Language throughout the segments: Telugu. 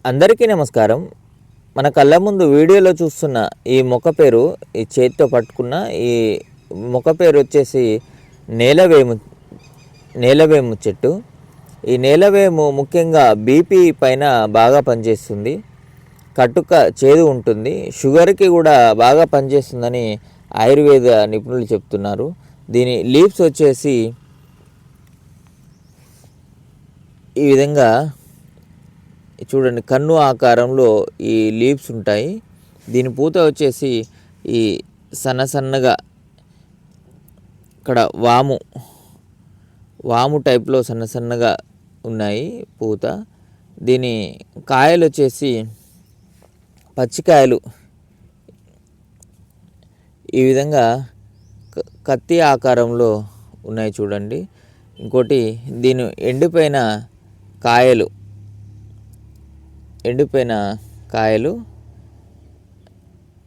అందరికీ నమస్కారం. మన కళ్ళ ముందు వీడియోలో చూస్తున్న ఈ మొక్క పేరు, ఈ చేతితో పట్టుకున్న ఈ మొక్క పేరు వచ్చేసి నేలవేము చెట్టు. ఈ నేలవేము ముఖ్యంగా బీపీ పైన బాగా పనిచేస్తుంది. కట్టుక చేదు ఉంటుంది, షుగర్కి కూడా బాగా పనిచేస్తుందని ఆయుర్వేద నిపుణులు చెప్తున్నారు. దీని లీవ్స్ వచ్చేసి ఈ విధంగా చూడండి, కన్ను ఆకారంలో ఈ లీవ్స్ ఉంటాయి. దీని పూత వచ్చేసి ఈ సన్నగా ఇక్కడ వాము టైప్లో సన్నగా ఉన్నాయి పూత. దీని కాయలు వచ్చేసి పచ్చికాయలు ఈ విధంగా కత్తి ఆకారంలో ఉన్నాయి చూడండి. ఇంకోటి దీని ఎండిపోయిన కాయలు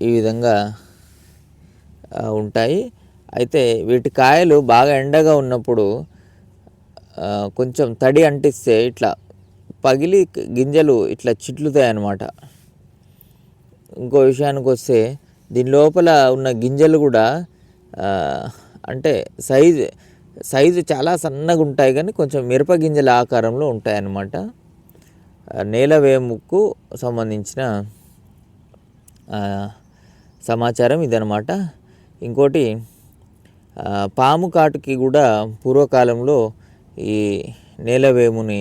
ఈ విధంగా ఉంటాయి. అయితే వీటి కాయలు బాగా ఎండగా ఉన్నప్పుడు కొంచెం తడి అంటిస్తే ఇట్లా పగిలి గింజలు ఇట్లా చిట్లుతాయి అన్నమాట. ఇంకో విషయానికి వస్తే దీని లోపల ఉన్న గింజలు కూడా అంటే సైజు చాలా సన్నగా ఉంటాయి, కానీ కొంచెం మిరప గింజల ఆకారంలో ఉంటాయి అన్నమాట. నేలవేముకు సంబంధించిన సమాచారం ఇదనమాట. ఇంకోటి పాము కాటుకి కూడా పూర్వకాలంలో ఈ నేలవేముని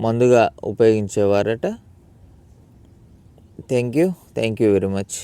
మందుగా ఉపయోగించేవారట. Thank you very much.